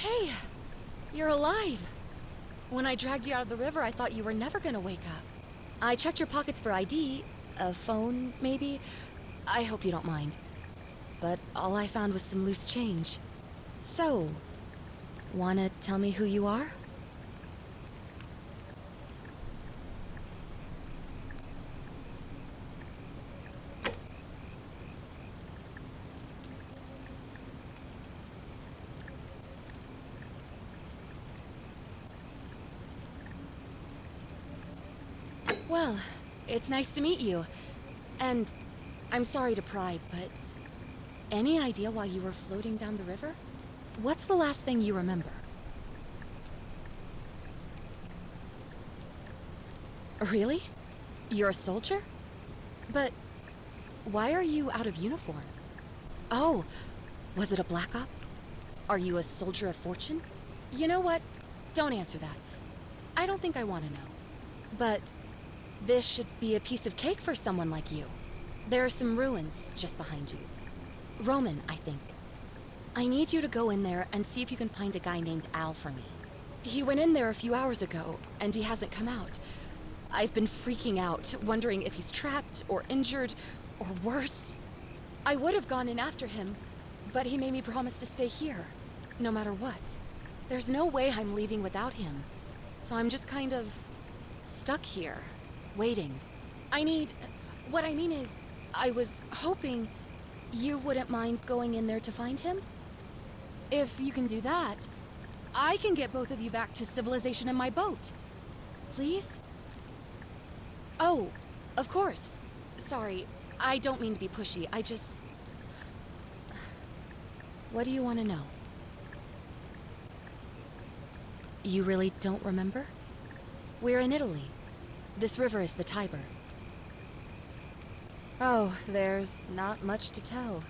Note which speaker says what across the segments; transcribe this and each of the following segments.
Speaker 1: Hey, you're alive. When I dragged you out of the river, I thought you were never gonna wake up. I checked your pockets for ID, a phone, maybe. I hope you don't mind. But all I found was some loose change. So, wanna tell me who you are? Well, it's nice to meet you. And I'm sorry to pry, but any idea why you were floating down the river? What's the last thing you remember? Really? You're a soldier? But why are you out of uniform? Oh, was it a black op? Are you a soldier of fortune? You know what? Don't answer that. I don't think I want to know. But this should be a piece of cake for someone like you. There are some ruins just behind you. Roman, I think. I need you to go in there and see if you can find a guy named Al for me. He went in there a few hours ago, and he hasn't come out. I've been freaking out, wondering if he's trapped or injured, or worse. I would have gone in after him, but he made me promise to stay here, no matter what. There's no way I'm leaving without him, so I'm just kind of stuck here, waiting. What I mean is, I was hoping you wouldn't mind going in there to find him? If you can do that, I can get both of you back to civilization in my boat. Please? Oh, of course. Sorry, I don't mean to be pushy, I just... What do you want to know? You really don't remember? We're in Italy. This river is the Tiber. Oh, there's not much to tell.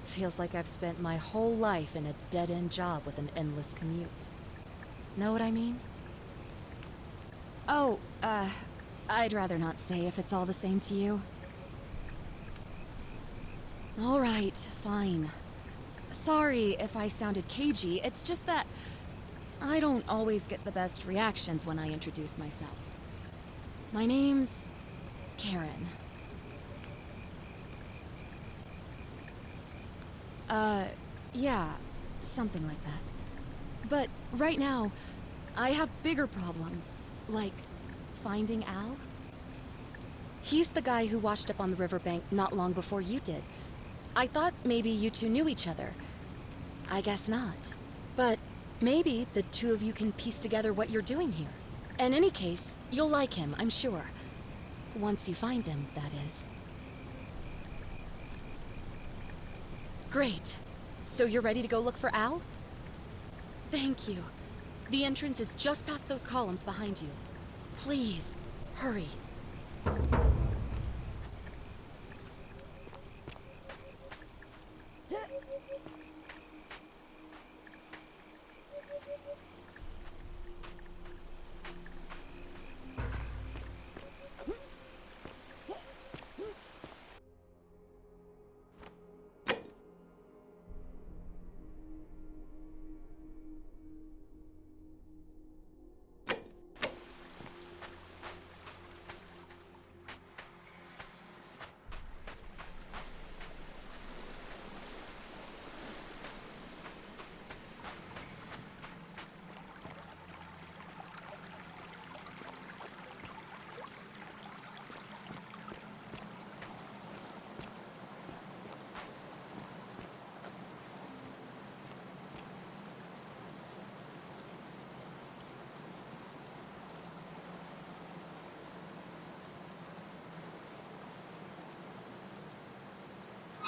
Speaker 1: Feels like I've spent my whole life in a dead-end job with an endless commute. Know what I mean? Oh, I'd rather not say if it's all the same to you. All right, fine. Sorry if I sounded cagey, it's just that I don't always get the best reactions when I introduce myself. My name's Karen. Yeah, something like that. But right now, I have bigger problems, like finding Al. He's the guy who washed up on the riverbank not long before you did. I thought maybe you two knew each other. I guess not. But maybe the two of you can piece together what you're doing here. In any case, you'll like him, I'm sure. Once you find him, that is. Great. So you're ready to go look for Al? Thank you. The entrance is just past those columns behind you. Please, hurry.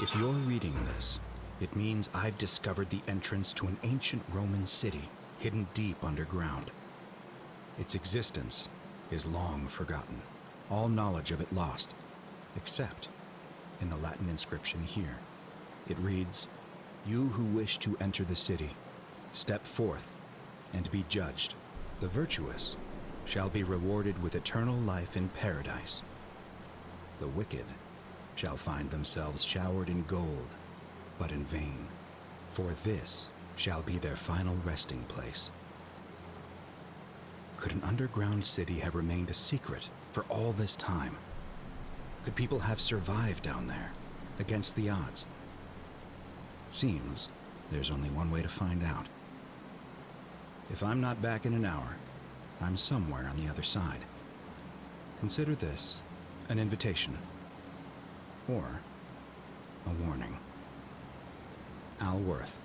Speaker 2: If you're reading this, it means I've discovered the entrance to an ancient Roman city hidden deep underground. Its existence is long forgotten, all knowledge of it lost, except in the Latin inscription here. It reads, "You who wish to enter the city, step forth and be judged. The virtuous shall be rewarded with eternal life in paradise. The wicked shall find themselves showered in gold, but in vain. For this shall be their final resting place. Could an underground city have remained a secret for all this time? Could people have survived down there, against the odds? It seems there's only one way to find out. If I'm not back in an hour, I'm somewhere on the other side. Consider this an invitation, or a warning. Al Worth.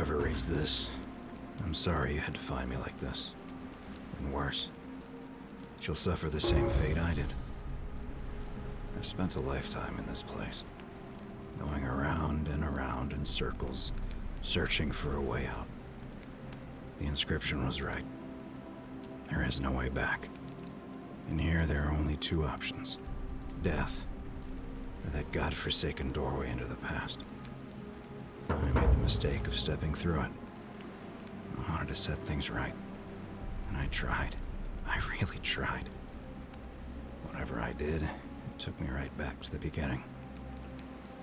Speaker 2: Whoever reads this, I'm sorry you had to find me like this. And worse, she'll suffer the same fate I did. I've spent a lifetime in this place, going around and around in circles, searching for a way out. The inscription was right. There is no way back. In here, there are only two options: death, or that godforsaken doorway into the past. I made the mistake of stepping through it. I wanted to set things right, and I tried. I really tried. Whatever I did, it took me right back to the beginning.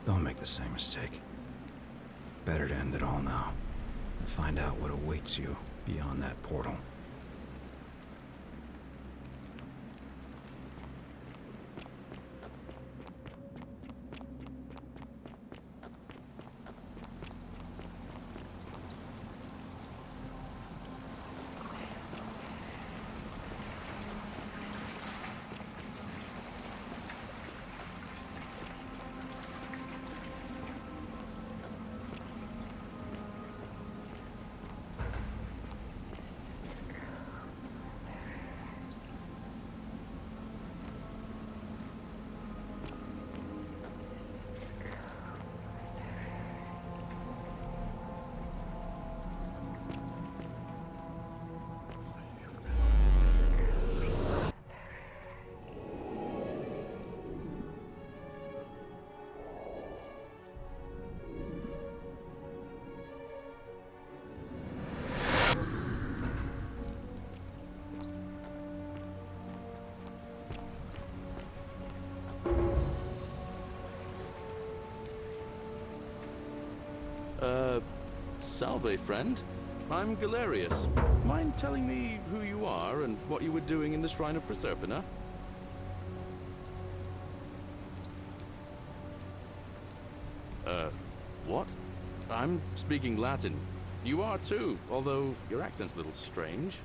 Speaker 2: Don't make the same mistake. Better to end it all now, and find out what awaits you beyond that portal.
Speaker 3: Salve, friend. I'm Galerius. Mind telling me who you are and what you were doing in the Shrine of Proserpina? What? I'm speaking Latin. You are too, although your accent's a little strange.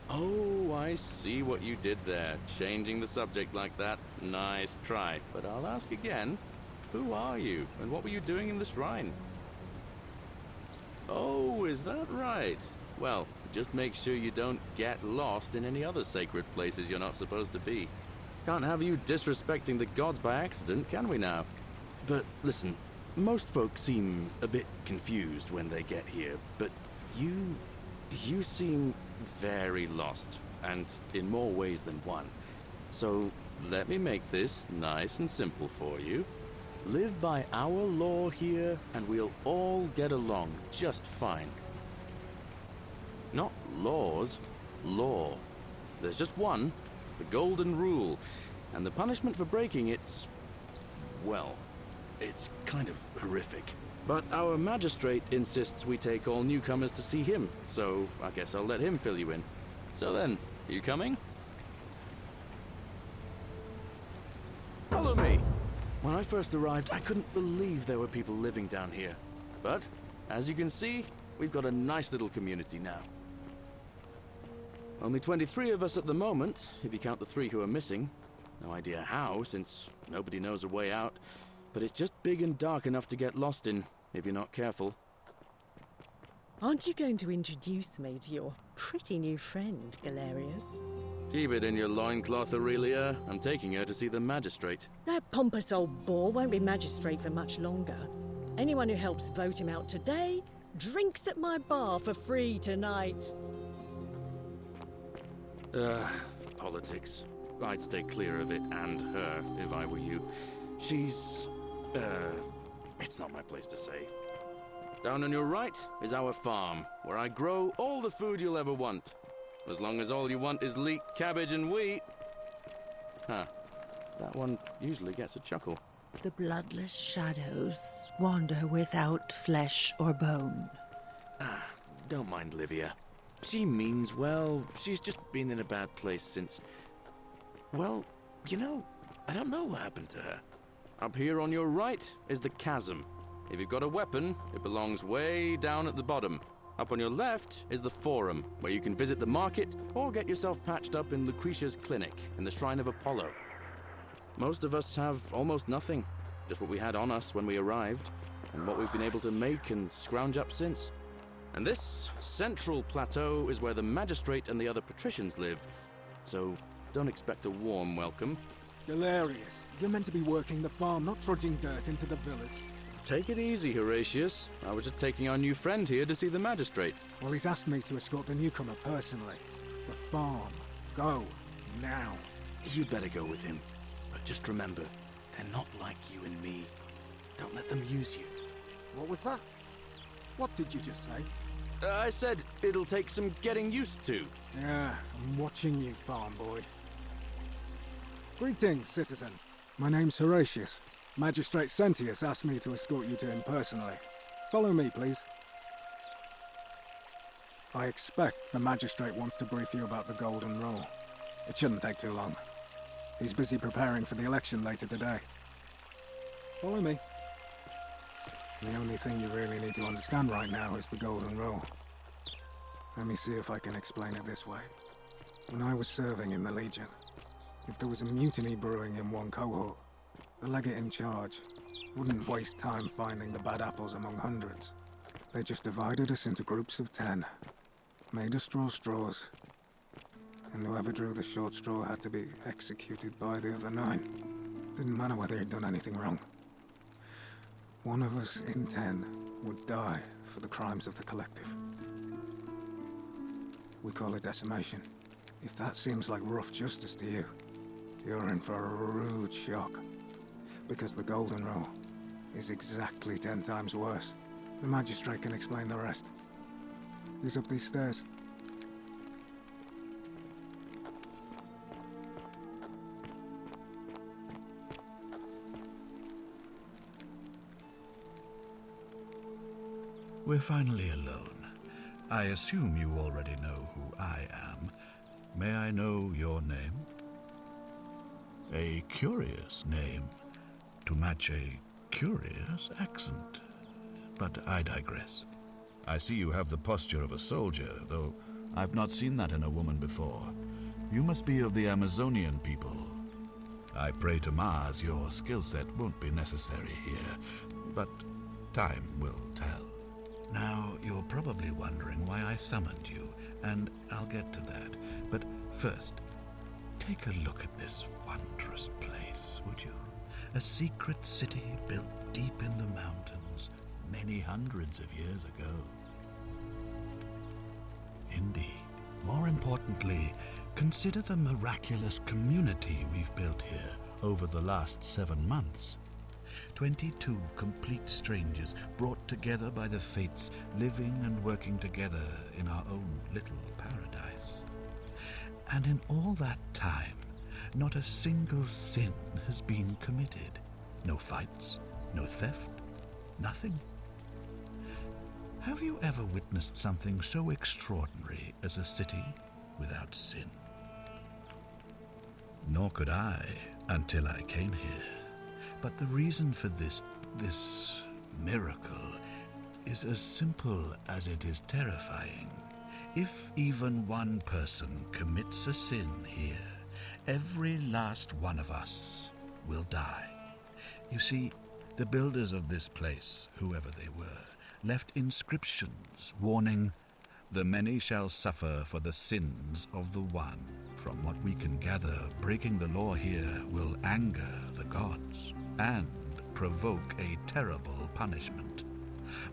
Speaker 3: Oh, I see what you did there. Changing the subject like that. Nice try. But I'll ask again. Who are you, and what were you doing in the shrine? Oh, is that right? Well, just make sure you don't get lost in any other sacred places you're not supposed to be. Can't have you disrespecting the gods by accident, can we now? But listen, most folks seem a bit confused when they get here, but you seem very lost, and in more ways than one. So let me make this nice and simple for you. Live by our law here, and we'll all get along just fine. Not laws, law. There's just one, the golden rule, and the punishment for breaking it's, well, it's kind of horrific. But our magistrate insists we take all newcomers to see him, so I guess I'll let him fill you in. So then, you coming? Follow me. When I first arrived, I couldn't believe there were people living down here. But, as you can see, we've got a nice little community now. Only 23 of us at the moment, if you count the 3 who are missing. No idea how, since nobody knows a way out. But it's just big and dark enough to get lost in, if you're not careful.
Speaker 4: Aren't you going to introduce me to your pretty new friend, Galerius?
Speaker 3: Keep it in your loincloth, Aurelia. I'm taking her to see the magistrate.
Speaker 4: That pompous old bore won't be magistrate for much longer. Anyone who helps vote him out today drinks at my bar for free tonight.
Speaker 3: Politics. I'd stay clear of it and her if I were you. She's... it's not my place to say. Down on your right is our farm, where I grow all the food you'll ever want. As long as all you want is leek, cabbage, and wheat. Huh. That one usually gets a chuckle.
Speaker 5: The bloodless shadows wander without flesh or bone.
Speaker 3: Don't mind Livia. She means well. She's just been in a bad place since... Well, you know, I don't know what happened to her. Up here on your right is the chasm. If you've got a weapon, it belongs way down at the bottom. Up on your left is the Forum, where you can visit the market or get yourself patched up in Lucretia's clinic in the Shrine of Apollo. Most of us have almost nothing, just what we had on us when we arrived, and what we've been able to make and scrounge up since. And this central plateau is where the magistrate and the other patricians live. So don't expect a warm welcome.
Speaker 6: Hilarious. You're meant to be working the farm, not trudging dirt into the villas.
Speaker 3: Take it easy, Horatius. I was just taking our new friend here to see the magistrate.
Speaker 6: Well, he's asked me to escort the newcomer personally. The farm. Go. Now.
Speaker 3: You'd better go with him. But just remember, they're not like you and me. Don't let them use you.
Speaker 6: What was that? What did you just say?
Speaker 3: I said it'll take some getting used to.
Speaker 6: Yeah, I'm watching you, farm boy. Greetings, citizen. My name's Horatius. Magistrate Sentius asked me to escort you to him personally. Follow me, please. I expect the magistrate wants to brief you about the Golden Rule. It shouldn't take too long. He's busy preparing for the election later today. Follow me. The only thing you really need to understand right now is the Golden Rule. Let me see if I can explain it this way. When I was serving in the Legion, if there was a mutiny brewing in one cohort, the legate in charge wouldn't waste time finding the bad apples among hundreds. They just divided us into groups of 10, made us draw straws, and whoever drew the short straw had to be executed by the other 9. Didn't matter whether he'd done anything wrong. One of us in 10 would die for the crimes of the collective. We call it decimation. If that seems like rough justice to you, you're in for a rude shock. Because the Golden Rule is exactly 10 times worse. The magistrate can explain the rest. He's up these stairs.
Speaker 7: We're finally alone. I assume you already know who I am. May I know your name? A curious name to match a curious accent. But I digress. I see you have the posture of a soldier, though I've not seen that in a woman before. You must be of the Amazonian people. I pray to Mars your skill set won't be necessary here, but time will tell. Now, you're probably wondering why I summoned you, and I'll get to that. But first, take a look at this wondrous place, would you? A secret city built deep in the mountains, many hundreds of years ago. Indeed. More importantly, consider the miraculous community we've built here over the last 7 months. 22 complete strangers brought together by the fates, living and working together in our own little paradise. And in all that time, not a single sin has been committed. No fights, no theft, nothing. Have you ever witnessed something so extraordinary as a city without sin? Nor could I until I came here. But the reason for this miracle is as simple as it is terrifying. If even one person commits a sin here, every last one of us will die. You see, the builders of this place, whoever they were, left inscriptions warning, "The many shall suffer for the sins of the one." From what we can gather, breaking the law here will anger the gods and provoke a terrible punishment,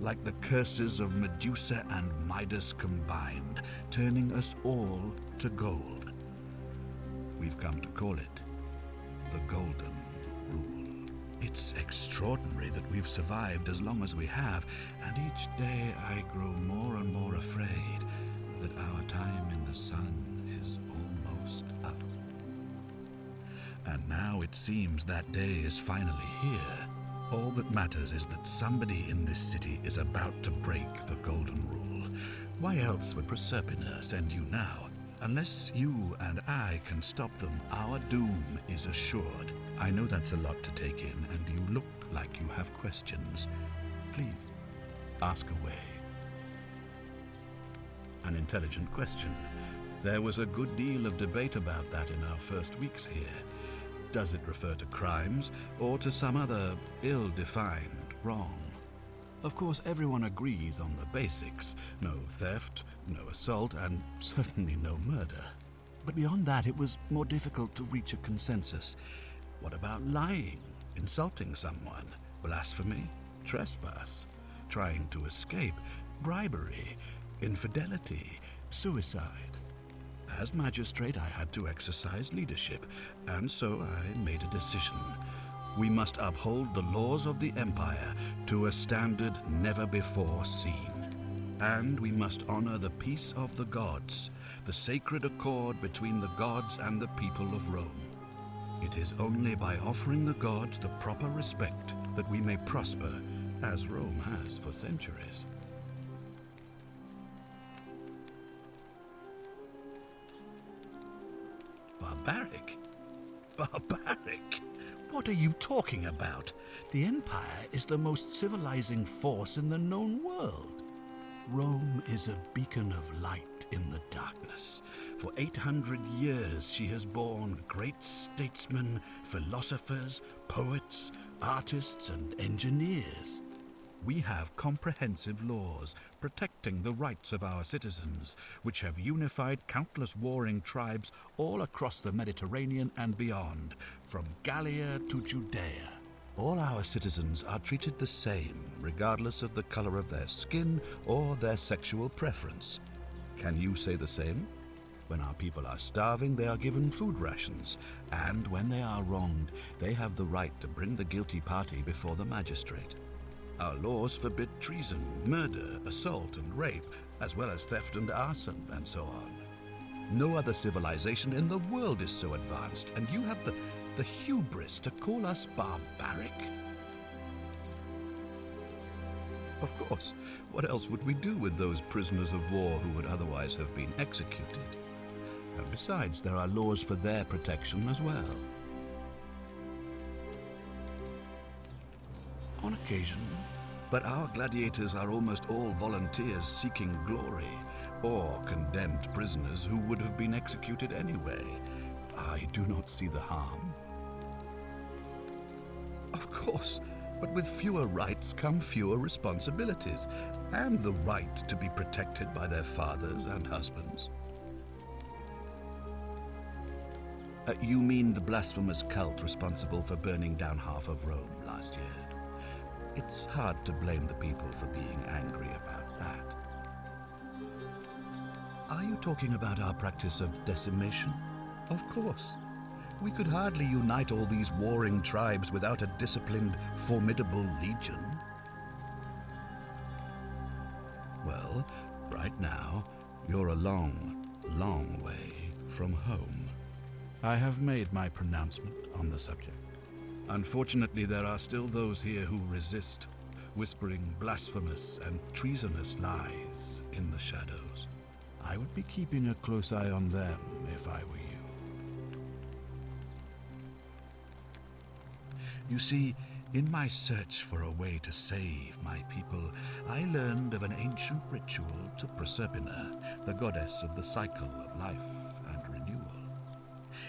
Speaker 7: like the curses of Medusa and Midas combined, turning us all to gold. We've come to call it the Golden Rule. It's extraordinary that we've survived as long as we have, and each day I grow more and more afraid that our time in the sun is almost up. And now it seems that day is finally here. All that matters is that somebody in this city is about to break the Golden Rule. Why else would Proserpina send you now? Unless you and I can stop them, our doom is assured. I know that's a lot to take in, and you look like you have questions. Please, ask away. An intelligent question. There was a good deal of debate about that in our first weeks here. Does it refer to crimes or to some other ill-defined wrong? Of course, everyone agrees on the basics. No theft, no assault, and certainly no murder. But beyond that, it was more difficult to reach a consensus. What about lying, insulting someone, blasphemy, trespass, trying to escape, bribery, infidelity, suicide? As magistrate, I had to exercise leadership, and so I made a decision. We must uphold the laws of the Empire to a standard never before seen. And we must honor the peace of the gods, the sacred accord between the gods and the people of Rome. It is only by offering the gods the proper respect that we may prosper, as Rome has for centuries. Barbaric? Barbaric? What are you talking about? The Empire is the most civilizing force in the known world. Rome is a beacon of light in the darkness. For 800 years she has borne great statesmen, philosophers, poets, artists, and engineers. We have comprehensive laws protecting the rights of our citizens, which have unified countless warring tribes all across the Mediterranean and beyond, from Gallia to Judea. All our citizens are treated the same, regardless of the color of their skin or their sexual preference. Can you say the same? When our people are starving, they are given food rations, and when they are wronged, they have the right to bring the guilty party before the magistrate. Our laws forbid treason, murder, assault, and rape, as well as theft and arson, and so on. No other civilization in the world is so advanced, and you have the hubris to call us barbaric? Of course, what else would we do with those prisoners of war who would otherwise have been executed? And besides, there are laws for their protection as well. On occasion, but our gladiators are almost all volunteers seeking glory, or condemned prisoners who would have been executed anyway. I do not see the harm. Of course, but with fewer rights come fewer responsibilities, and the right to be protected by their fathers and husbands. You mean the blasphemous cult responsible for burning down half of Rome last year? It's hard to blame the people for being angry about that. Are you talking about our practice of decimation? Of course. We could hardly unite all these warring tribes without a disciplined, formidable legion. Well, right now, you're a long, long way from home. I have made my pronouncement on the subject. Unfortunately, there are still those here who resist, whispering blasphemous and treasonous lies in the shadows. I would be keeping a close eye on them if I were you. You see, in my search for a way to save my people, I learned of an ancient ritual to Proserpina, the goddess of the cycle of life and renewal.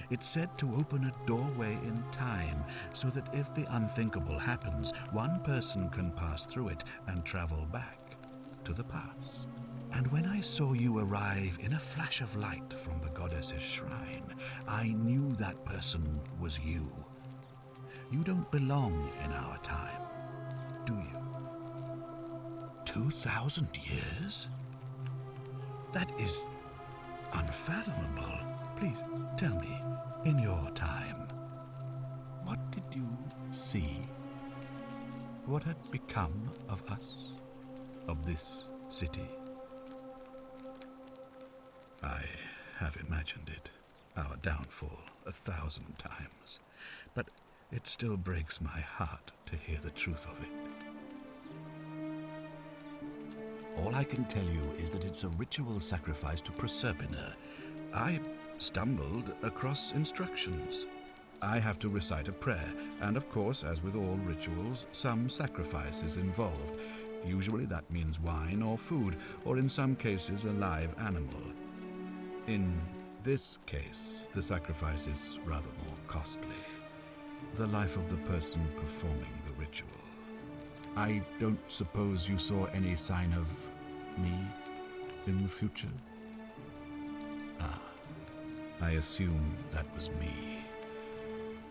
Speaker 7: It's said to open a doorway in time, so that if the unthinkable happens, one person can pass through it and travel back to the past. And when I saw you arrive in a flash of light from the goddess's shrine, I knew that person was you. You don't belong in our time, do you? 2,000 years? That is unfathomable. Please, tell me, in your time, what did you see? What had become of us, of this city? I have imagined it, our downfall, 1,000 times, but it still breaks my heart to hear the truth of it. All I can tell you is that it's a ritual sacrifice to Proserpina. I stumbled across instructions. I have to recite a prayer, and of course, as with all rituals, some sacrifice is involved. Usually that means wine or food, or in some cases a live animal. In this case, the sacrifice is rather more costly. The life of the person performing the ritual. I don't suppose you saw any sign of me in the future? Ah, I assume that was me.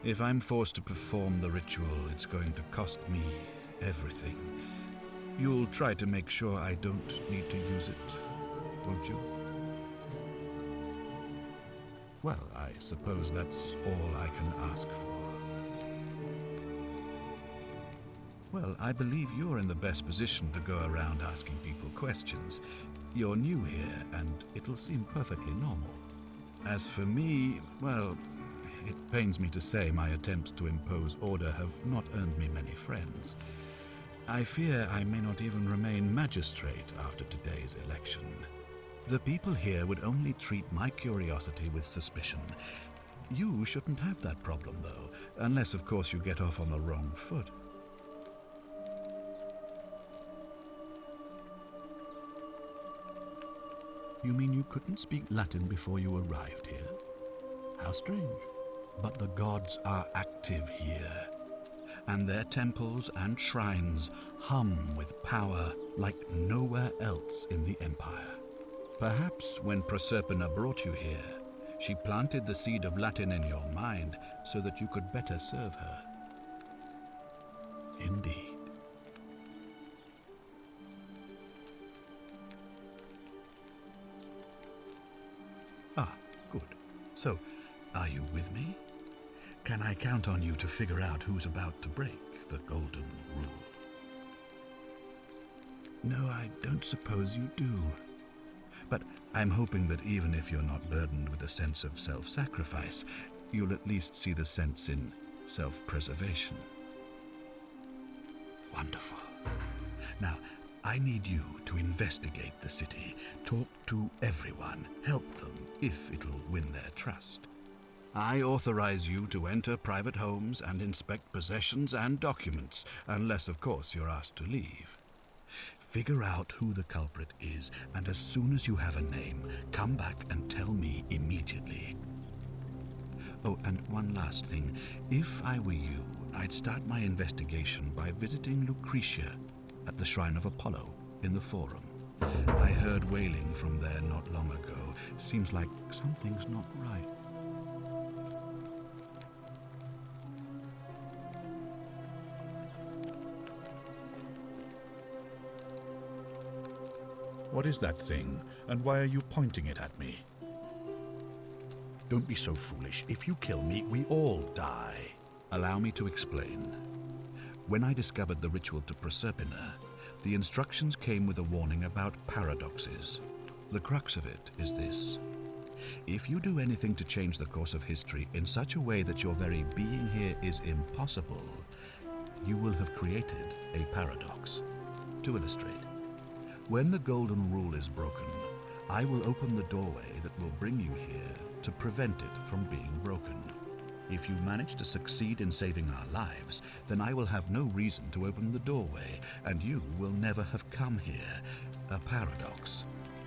Speaker 7: If I'm forced to perform the ritual, it's going to cost me everything. You'll try to make sure I don't need to use it, won't you? Well, I suppose that's all I can ask for. Well, I believe you're in the best position to go around asking people questions. You're new here, and it'll seem perfectly normal. As for me, well, it pains me to say my attempts to impose order have not earned me many friends. I fear I may not even remain magistrate after today's election. The people here would only treat my curiosity with suspicion. You shouldn't have that problem, though, unless, of course, you get off on the wrong foot. You mean you couldn't speak Latin before you arrived here? How strange. But the gods are active here, and their temples and shrines hum with power like nowhere else in the Empire. Perhaps when Proserpina brought you here, she planted the seed of Latin in your mind so that you could better serve her. Indeed. Ah, good. So, are you with me? Can I count on you to figure out who's about to break the golden rule? No, I don't suppose you do. But I'm hoping that even if you're not burdened with a sense of self-sacrifice, you'll at least see the sense in self-preservation. Wonderful. Now, I need you to investigate the city, talk to everyone, help them if it'll win their trust. I authorize you to enter private homes and inspect possessions and documents, unless, of course, you're asked to leave. Figure out who the culprit is, and as soon as you have a name, come back and tell me immediately. Oh, and one last thing. If I were you, I'd start my investigation by visiting Lucretia at the Shrine of Apollo in the Forum. I heard wailing from there not long ago. Seems like something's not right. What is that thing, and why are you pointing it at me? Don't be so foolish. If you kill me, we all die. Allow me to explain. When I discovered the ritual to Proserpina, the instructions came with a warning about paradoxes. The crux of it is this. If you do anything to change the course of history in such a way that your very being here is impossible, you will have created a paradox. To illustrate, when the golden rule is broken, I will open the doorway that will bring you here to prevent it from being broken. If you manage to succeed in saving our lives, then I will have no reason to open the doorway, and you will never have come here. A paradox,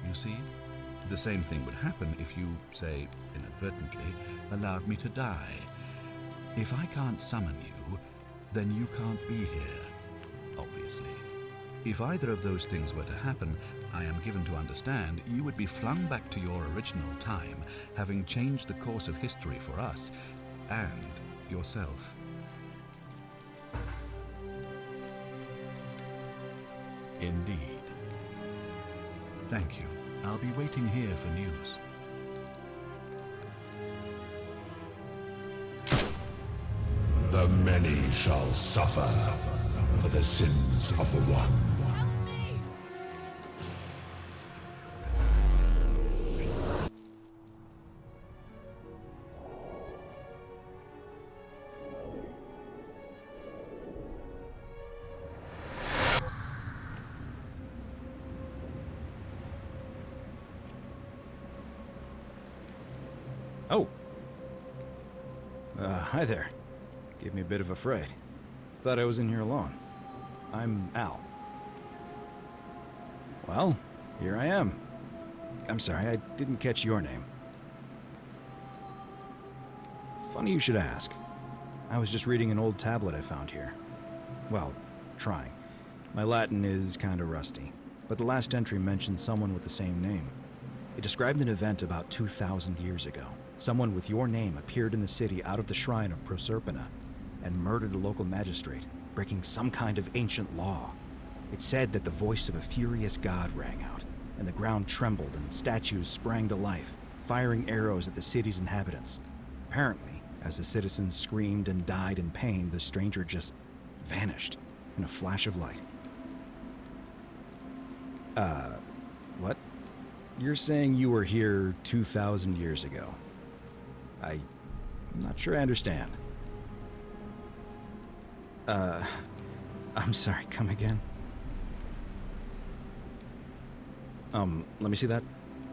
Speaker 7: you see? The same thing would happen if you, say, inadvertently, allowed me to die. If I can't summon you, then you can't be here, obviously. If either of those things were to happen, I am given to understand you would be flung back to your original time, having changed the course of history for us and yourself. Indeed. Thank you. I'll be waiting here for news.
Speaker 8: The many shall suffer for the sins of the one.
Speaker 2: Oh. Hi there. Gave me a bit of a fright. Thought I was in here alone. I'm Al. Well, here I am. I'm sorry, I didn't catch your name. Funny you should ask. I was just reading an old tablet I found here. Well, trying. My Latin is kinda rusty, but the last entry mentioned someone with the same name. It described an event about 2,000 years ago. Someone with your name appeared in the city out of the shrine of Proserpina and murdered a local magistrate, breaking some kind of ancient law. It said that the voice of a furious god rang out, and the ground trembled and statues sprang to life, firing arrows at the city's inhabitants. Apparently, as the citizens screamed and died in pain, the stranger just vanished in a flash of light. What? You're saying you were here 2,000 years ago? I'm not sure I understand. I'm sorry, come again? Let me see that.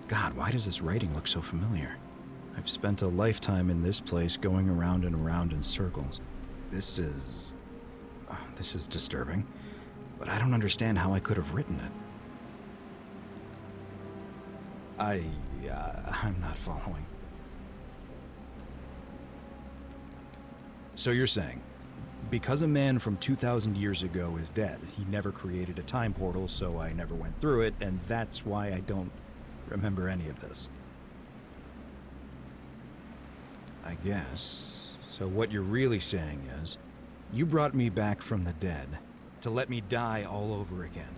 Speaker 2: God, why does this writing look so familiar? I've spent a lifetime in this place going around and around in circles. This is disturbing, but I don't understand how I could have written it. I'm not following. So you're saying, because a man from 2,000 years ago is dead, he never created a time portal, so I never went through it, and that's why I don't remember any of this. I guess. So what you're really saying is, you brought me back from the dead to let me die all over again.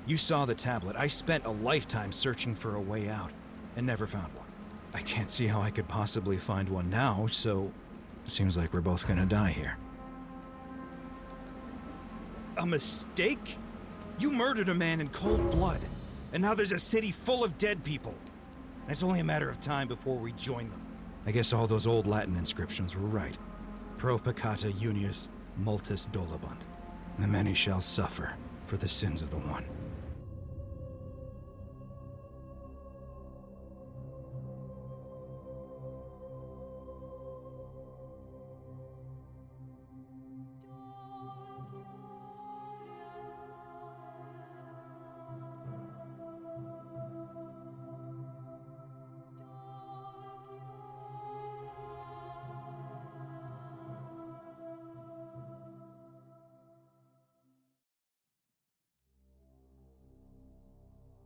Speaker 2: You saw the tablet. I spent a lifetime searching for a way out and never found one. I can't see how I could possibly find one now, so it seems like we're both gonna die here. A mistake? You murdered a man in cold blood, and now there's a city full of dead people. And it's only a matter of time before we join them. I guess all those old Latin inscriptions were right. Pro peccata unius multis dolabunt. The many shall suffer for the sins of the one.